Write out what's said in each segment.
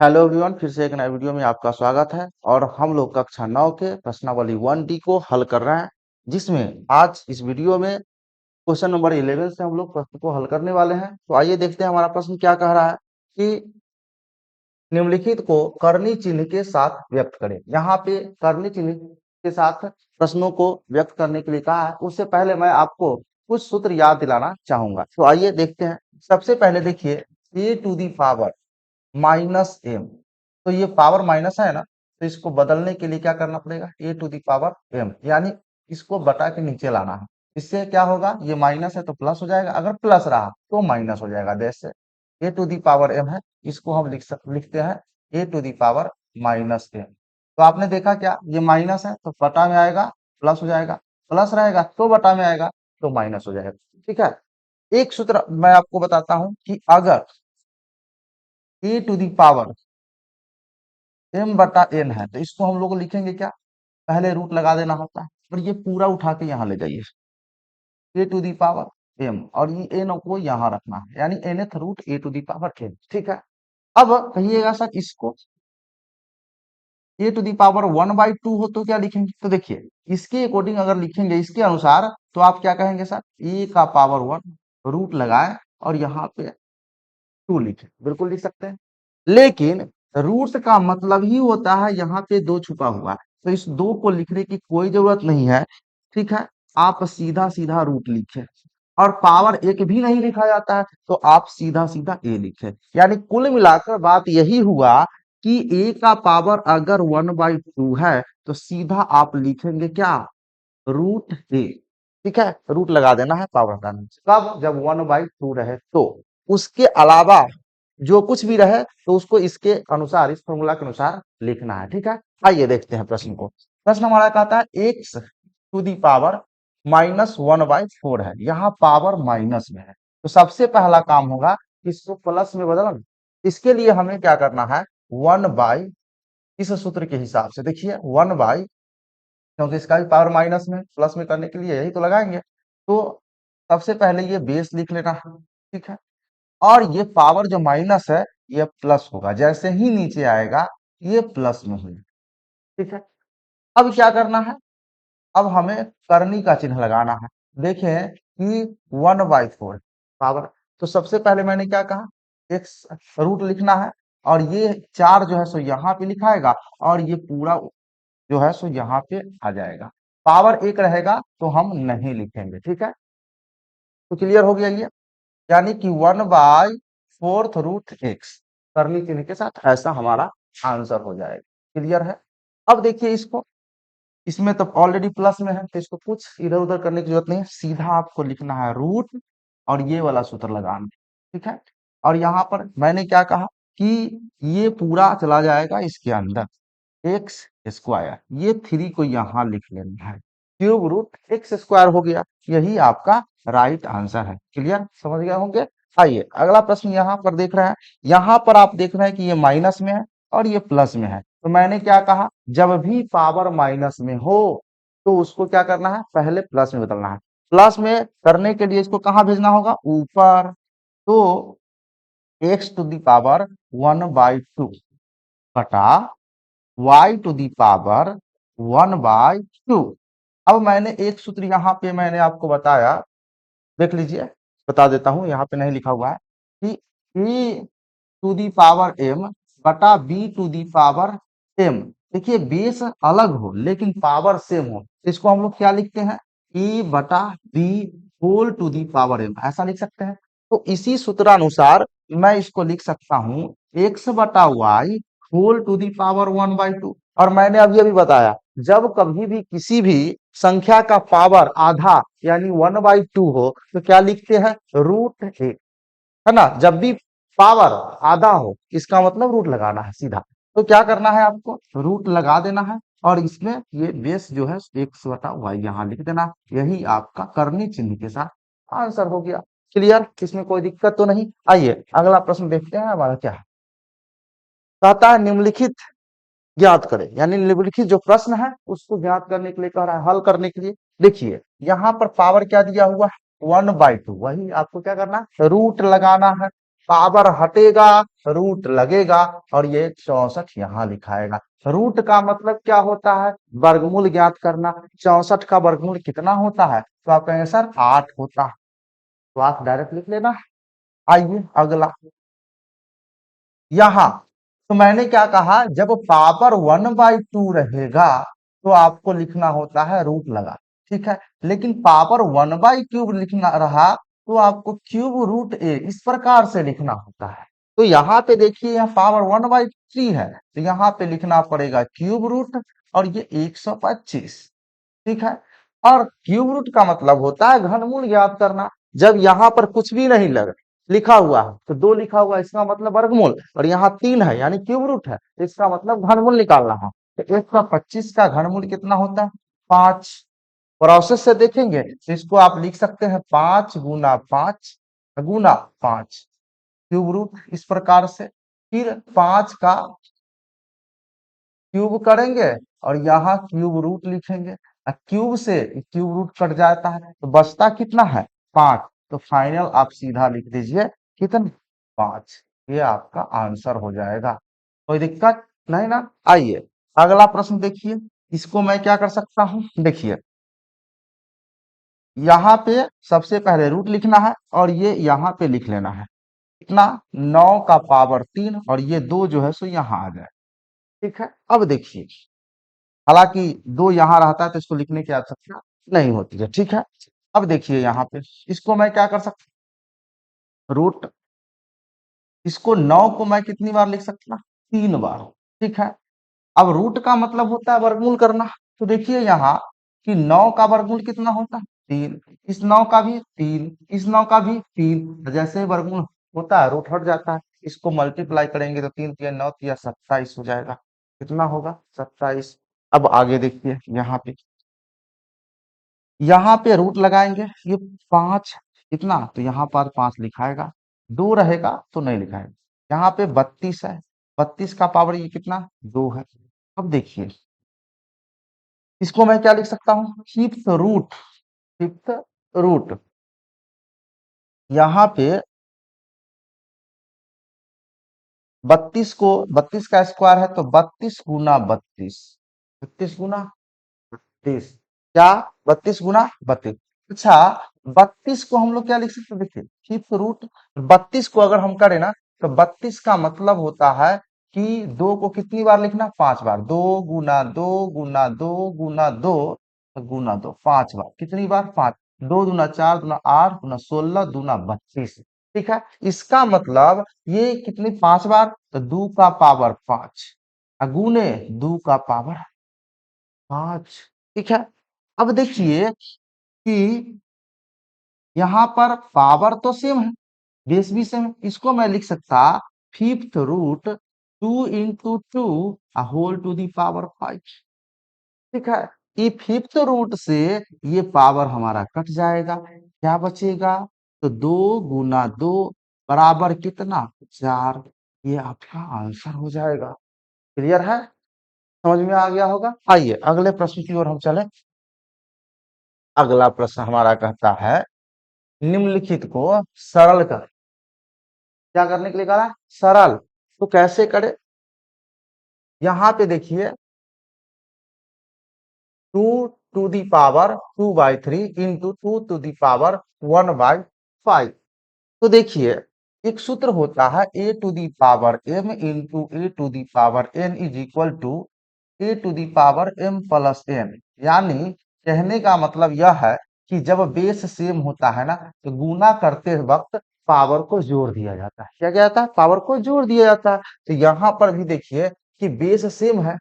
Hello everyone, फिर से एक नए वीडियो में आपका स्वागत है। और हम लोग कक्षा 9 के प्रश्नावली 1D को हल कर रहे हैं, जिसमें आज इस वीडियो में क्वेश्चन नंबर 11 से हम लोग प्रश्न को हल करने वाले हैं। तो आइए देखते हैं हमारा प्रश्न क्या कह रहा है कि निम्नलिखित को करनी चिन्ह के साथ व्यक्त करें। यहाँ पे करनी चिन्ह के साथ प्रश्नों को व्यक्त करने के लिए कहा है। उससे पहले मैं आपको कुछ सूत्र याद दिलाना चाहूंगा। तो आइए देखते हैं। सबसे पहले देखिए, a to the power minus m. तो ये पावर माइनस है ना, तो इसको बदलने के लिए क्या करना पड़ेगा, ए टू दी पावर एम, यानी इसको बटा के नीचे लाना है। इससे क्या होगा, ये माइनस है तो प्लस हो जाएगा, अगर प्लस रहा तो माइनस हो जाएगा। जैसे a to the power m है, इसको हम लिखते हैं a to the power minus m. तो आपने देखा क्या, ये माइनस है तो बटा में आएगा प्लस हो जाएगा, प्लस रहेगा तो बटा में आएगा तो माइनस हो जाएगा। ठीक है। एक सूत्र मैं आपको बताता हूं कि अगर ए टू दी पावर एम बटा एन है तो इसको हम लोग लिखेंगे क्या, पहले रूट लगा देना होता है, और ये पूरा उठा के यहाँ ले जाइए, A to the power M, और ये एन को यहाँ रखना है, यानी nth root A to the power N. ठीक है। अब कहिएगा सर इसको ए टू दी पावर 1/2 हो तो क्या लिखेंगे, तो देखिए इसके अकॉर्डिंग अगर लिखेंगे इसके अनुसार, तो आप क्या कहेंगे सर, ए का पावर 1 रूट लगाए और यहाँ पे 2 लिखे, बिल्कुल लिख सकते हैं। लेकिन रूट का मतलब ही होता है यहाँ पे 2 छुपा हुआ है, तो इस 2 को लिखने की कोई जरूरत नहीं है। ठीक है। आप सीधा सीधा रूट लिखे, और पावर एक भी नहीं लिखा जाता है तो आप सीधा सीधा ए लिखे। यानी कुल मिलाकर बात यही हुआ कि ए का पावर अगर 1/2 है तो सीधा आप लिखेंगे क्या, रूट ए। ठीक है, रूट लगा देना है पावर हटाने से। कब, जब 1/2 रहे तो। उसके अलावा जो कुछ भी रहे तो उसको इसके अनुसार, इस फॉर्मूला के अनुसार लिखना है। ठीक है। आइए देखते हैं प्रश्न को। प्रश्न हमारा कहता है एक्स टू दी पावर -1/4 है, यहाँ पावर माइनस में है, तो सबसे पहला काम होगा इसको प्लस में बदलना। इसके लिए हमें क्या करना है, 1/, इस सूत्र के हिसाब से देखिए 1/, क्योंकि इसका भी पावर माइनस में, प्लस में करने के लिए यही तो लगाएंगे। तो सबसे पहले ये बेस लिख लेना है। ठीक है। और ये पावर जो माइनस है ये प्लस होगा, जैसे ही नीचे आएगा ये प्लस में होगा। ठीक है। अब क्या करना है, अब हमें करनी का चिन्ह लगाना है। देखें कि 1/4 पावर, तो सबसे पहले मैंने क्या कहा, एक्स रूट लिखना है, और ये 4 जो है सो यहाँ पे लिखाएगा, और ये पूरा जो है सो यहाँ पे आ जाएगा। पावर एक रहेगा तो हम नहीं लिखेंगे। ठीक है। तो क्लियर हो गया ये, यानी कि 1/4 रूट एक्स करनी चिन्ह के साथ, ऐसा हमारा आंसर हो जाएगा। क्लियर है। अब देखिए इसको, इसमें तो ऑलरेडी प्लस में है तो इसको कुछ इधर उधर करने की जरूरत नहीं है, सीधा आपको लिखना है रूट और ये वाला सूत्र लगाना। ठीक है। और यहाँ पर मैंने क्या कहा कि ये पूरा चला जाएगा इसके अंदर, एक्स स्क्वायर, ये 3 को यहाँ लिख लेना है, क्यूब रूट एक्स स्क्वायर हो गया। यही आपका राइट आंसर है। क्लियर, समझ गए होंगे। आइए अगला प्रश्न यहाँ पर देख रहे हैं। यहाँ पर आप देख रहे हैं कि ये माइनस में है और ये प्लस में है, तो मैंने क्या कहा, जब भी पावर माइनस में हो तो उसको क्या करना है, पहले प्लस में बदलना है। प्लस में करने के लिए इसको कहाँ भेजना होगा, ऊपर। तो एक्स टू दी पावर 1/2 बटा y टू दी पावर 1/2। अब मैंने एक सूत्र यहाँ पे मैंने आपको बताया, देख लीजिए, बता देता हूँ, यहाँ पे नहीं लिखा हुआ है कि e to the power m बटा b to the power m। देखिए बेस अलग हो लेकिन पावर सेम हो, इसको हम लोग क्या लिखते हैं, e बटा b whole to the power m, ऐसा लिख सकते हैं। तो इसी सूत्रानुसार मैं इसको लिख सकता हूँ x बटा y whole to the power 1/2। और मैंने अभी अभी बताया, जब कभी भी किसी भी संख्या का पावर आधा यानी 1/2 हो तो क्या लिखते हैं, रूट एक, है ना। जब भी पावर आधा हो इसका मतलब रूट लगाना है सीधा। तो क्या करना है, आपको रूट लगा देना है, और इसमें ये बेस जो है एक्स बटा वाई यहाँ लिख देना। यही आपका करनी चिन्ह के साथ आंसर हो गया। क्लियर, इसमें कोई दिक्कत तो नहीं। आइए अगला प्रश्न देखते हैं हमारा क्या है। कहता है निम्नलिखित ज्ञात करें, यानी निम्नलिखित जो प्रश्न है उसको ज्ञात करने के लिए कह रहा है, हल करने के लिए। देखिए यहाँ पर पावर क्या दिया हुआ है, 1/2, वही आपको क्या करना है, रूट लगाना है। पावर हटेगा, रूट लगेगा और ये 64 यहाँ लिखाएगा। रूट का मतलब क्या होता है? वर्गमूल ज्ञात करना। 64 का वर्गमूल कितना होता है? तो आप कहेंगे सर 8 होता है, तो आप डायरेक्ट लिख लेना। आइए अगला, यहाँ तो मैंने क्या कहा, जब पावर 1/2 रहेगा तो आपको लिखना होता है रूट लगा, ठीक है। लेकिन पावर 1/3 लिखना रहा तो आपको क्यूब रूट ए इस प्रकार से लिखना होता है। तो यहाँ पे देखिए, यहाँ पावर 1/3 है तो यहाँ पे लिखना पड़ेगा क्यूब रूट, और ये 125, ठीक है। और क्यूब रूट का मतलब होता है घनमूल ज्ञात करना। जब यहाँ पर कुछ भी नहीं लग लिखा हुआ है तो 2 लिखा हुआ है, इसका मतलब वर्गमूल, और यहाँ 3 है यानी क्यूब रूट है, तो इसका मतलब घनमूल निकालना है। तो 125 का घनमूल कितना होता है? 5। प्रोसेस से देखेंगे तो इसको आप लिख सकते हैं 5 गुना 5 गुना 5 क्यूब रूट, इस प्रकार से। फिर 5 का क्यूब करेंगे और यहाँ क्यूब रूट लिखेंगे। क्यूब से क्यूब रूट कट जाता है तो बचता कितना है? 5। तो फाइनल आप सीधा लिख दीजिए कितना? 5। ये आपका आंसर हो जाएगा। कोई दिक्कत नहीं ना? आइए अगला प्रश्न देखिए। इसको मैं क्या कर सकता हूँ, देखिए यहाँ पे सबसे पहले रूट लिखना है और ये यहाँ पे लिख लेना है। कितना? 9 का पावर 3, और ये 2 जो है सो यहाँ आ जाए, ठीक है। अब देखिए, हालांकि 2 यहाँ रहता है तो इसको लिखने की आवश्यकता नहीं होती है, ठीक है। अब देखिए यहाँ पे इसको मैं क्या कर सकता हूँ, रूट, इसको 9 को मैं कितनी बार लिख सकता हूँ? 3 बार, ठीक है। अब रूट का मतलब होता है वर्गमूल करना। तो देखिए यहाँ कि 9 का वर्गमूल कितना होता है? 3। इस 9 का भी 3, इस 9 का भी 3। जैसे ही वर्गमूल होता है रूट हट जाता है। इसको मल्टीप्लाई करेंगे तो 3 3 9 3 27 हो जाएगा। कितना होगा? 27। अब आगे देखिए यहाँ पे, यहाँ पे रूट लगाएंगे, ये 5 इतना, तो यहाँ पर 5 लिखाएगा। 2 रहेगा तो नहीं लिखाएगा। यहाँ पे 32 है, 32 का पावर ये कितना? 2 है। अब देखिए इसको मैं क्या लिख सकता हूँ? Fifth root, fifth root. यहाँ पे 32 को, 32 का स्क्वायर है तो 32 गुना 32, 32 गुना 32, क्या? 32 गुना 32। अच्छा, 32 को हम लोग क्या लिख सकते हैं? देखिए फिफ्थ रूट 32 को अगर हम करें ना तो 32 का मतलब होता है कि 2 को कितनी बार लिखना? 5 बार। 2 गुना 2 गुना 2 गुना 2 गुना 2, 5 बार। कितनी बार? 5। 2 दूना 4 दूना 8 दूना 16 दूना 32, ठीक है। इसका मतलब ये कितनी 5 बार? तो 2 का पावर 5 गुने 2 का पावर 5, ठीक है। अब देखिए कि यहाँ पर पावर तो सेम है, बेस भी सेम है। इसको मैं लिख सकता fifth root 2 into 2 whole to the power 5, ठीक है। ये फिफ्थ रूट से ये पावर हमारा कट जाएगा, क्या बचेगा? तो 2 गुना 2 बराबर कितना? 4। ये आपका आंसर हो जाएगा। क्लियर है? समझ में आ गया होगा। आइए अगले प्रश्न की ओर हम चले। अगला प्रश्न हमारा कहता है निम्नलिखित को सरल कर। क्या करने के लिए कहा है? सरल। तो कैसे करें? यहाँ पे देखिए 2 to the power 2/3 into 2 to the power 1/5। तो देखिए एक सूत्र होता है a to the power m into a to the power n is equal to a to the power m plus n। यानी कहने का मतलब यह है कि जब बेस सेम होता है ना तो गुना करते वक्त पावर को जोड़ दिया जाता है। क्या क्या जाता है? पावर को जोड़ दिया जाता है। तो यहाँ पर भी देखिए कि बेस सेम है,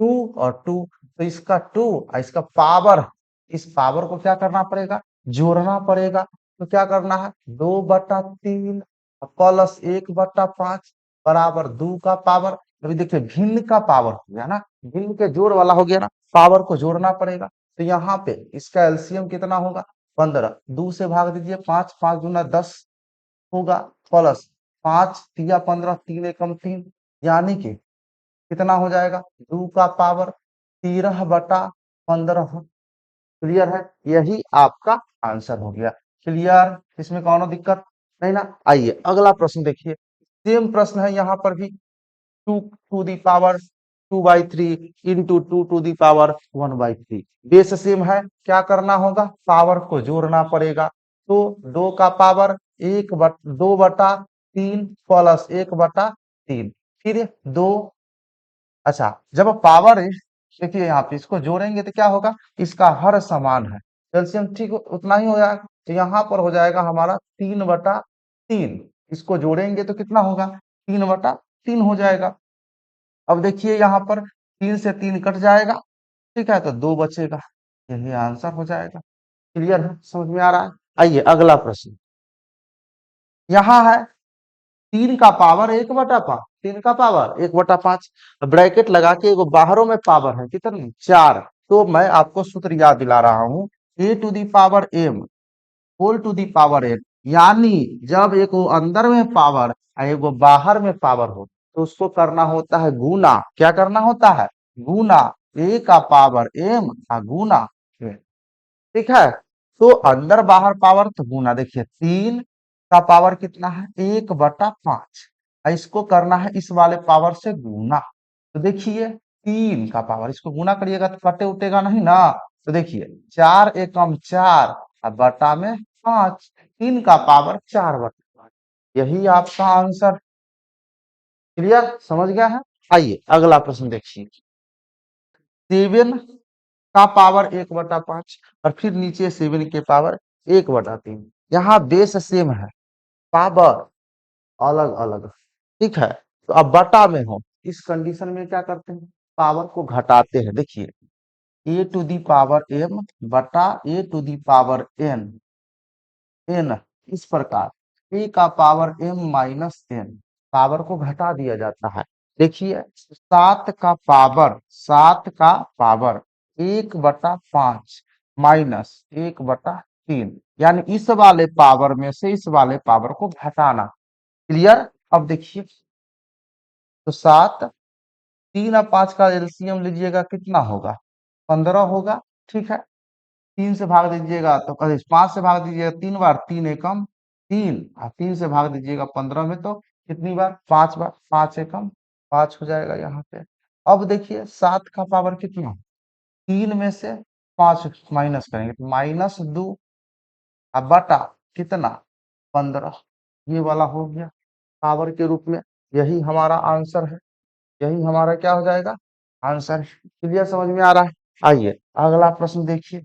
2 और 2, तो इसका 2 और इसका पावर, इस पावर को क्या करना पड़ेगा? जोड़ना पड़ेगा। तो क्या करना है? 2/3 प्लस 1/5 बराबर 2 का पावर। अभी देखिए भिन्न का पावर हो गया ना, भिन्न के जोड़ वाला हो गया ना, पावर को जोड़ना पड़ेगा। तो यहाँ पे इसका एलसीएम कितना होगा? 15। 2 से भाग दीजिए, 5 5 दूना 10 होगा, प्लस 5 तिया 15, 3 एकम 3, यानी कि कितना हो जाएगा? 2 का पावर 13/15। क्लियर है? यही आपका आंसर हो गया। क्लियर? इसमें कौन दिक्कत नहीं ना। आइए अगला प्रश्न देखिए, सेम प्रश्न है यहाँ पर भी, 2 to the power 2/3 into 2 to the power 1/3। Base same है, क्या करना होगा, पावर को जोड़ना पड़ेगा। तो 2 प्लस 1/3, फिर 2। अच्छा, जब पावर देखिए यहाँ पे इसको जोड़ेंगे तो क्या होगा, इसका हर समान है, एलसीएम ठीक उतना ही हो जाएगा। तो यहाँ पर हो जाएगा हमारा 3/3। इसको जोड़ेंगे तो कितना होगा, 3/3 हो जाएगा। अब देखिए यहाँ पर 3 से 3 कट जाएगा, ठीक है, तो 2 बचेगा। यही आंसर हो जाएगा। क्लियर है, समझ में आ रहा है। आइए अगला प्रश्न, यहाँ है 3 का पावर 1/5, 3 का पावर 1/5, ब्रैकेट लगा के एगो बाहरों में पावर है कितनी, 4। तो मैं आपको सूत्र याद दिला रहा हूँ, a to the power m whole to the power n, यानी जब एक अंदर में पावर और एगो बाहर में पावर हो तो उसको करना होता है गुना। क्या करना होता है, गुना। a का पावर m गुना a। ठीक है, तो अंदर बाहर पावर तो गुना। देखिए 3 का पावर कितना है, 1/5, इसको करना है इस वाले पावर से गुना। तो देखिए 3 का पावर, इसको गुना करिएगा तो कटे उटेगा नहीं ना। तो देखिए 4 एकम 4 और बटा में 5, 3 का पावर 4/5, यही आपका आंसर। क्लियर, समझ गया है। आइए अगला प्रश्न देखिए, 7 का पावर 1/5 और फिर नीचे 7 के पावर 1/3। यहाँ बेस सेम है, पावर अलग अलग, ठीक है। तो अब बटा में हो, इस कंडीशन में क्या करते हैं, पावर को घटाते हैं। देखिए a to the power m बटा a to the power n, इस प्रकार a का पावर m - n, पावर को घटा दिया जाता है। देखिए 7 का पावर 1/5 माइनस 1/3, यानी इस वाले पावर में से इस वाले पावर को घटाना। क्लियर। अब देखिए तो 7, 3 और 5 का एलसीएम लीजिएगा कितना होगा, 15 होगा, ठीक है। 3 से भाग दीजिएगा तो 5 से भाग दीजिएगा 3 बार, 3 एकम 3, और 3 से भाग दीजिएगा 15 में तो कितनी बार, 5 बार, 5 एकम 5 हो जाएगा यहाँ पे। अब देखिए 7 का पावर कितना, 3 में से 5 माइनस करेंगे तो -2 और बटा कितना, 15, ये वाला हो गया पावर के रूप में। यही हमारा आंसर है, यही हमारा क्या हो जाएगा, आंसर। क्लियर, समझ में आ रहा है। आइए अगला प्रश्न देखिए,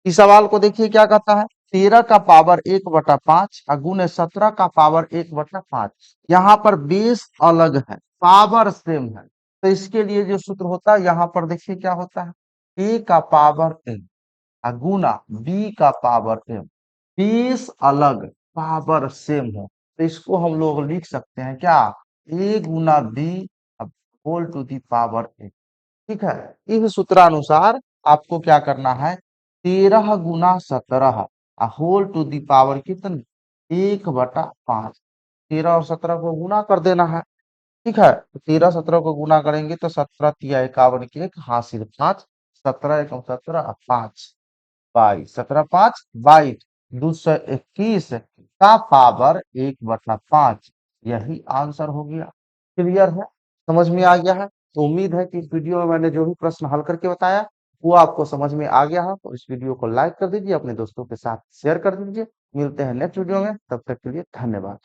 इस सवाल को देखिए क्या कहता है, 13 का पावर 1/5 गुने 17 का पावर 1/5। यहाँ पर बेस अलग है, पावर सेम है, तो इसके लिए जो सूत्र होता है यहाँ पर देखिए क्या होता है, a का पावर m गुना b का पावर m, बेस अलग पावर सेम हो, तो इसको हम लोग लिख सकते हैं क्या, a गुना b whole to the power m। ठीक है, इस सूत्रानुसार आपको क्या करना है, 13 गुना 17 होल टू दी पावर कितनी, 1/5। 13 और 17 को गुना कर देना है, ठीक है। तो 13 17 को गुना करेंगे तो 17 तिया 51 की 1 हासिल 5, 17 एकम 17 5, 22, 17 5 22, 221 का पावर 1/5, यही आंसर हो गया। क्लियर है, समझ में आ गया है। तो उम्मीद है कि इस वीडियो में मैंने जो भी प्रश्न हल करके बताया वो आपको समझ में आ गया है। तो इस वीडियो को लाइक कर दीजिए, अपने दोस्तों के साथ शेयर कर दीजिए। मिलते हैं नेक्स्ट वीडियो में, तब तक के लिए धन्यवाद।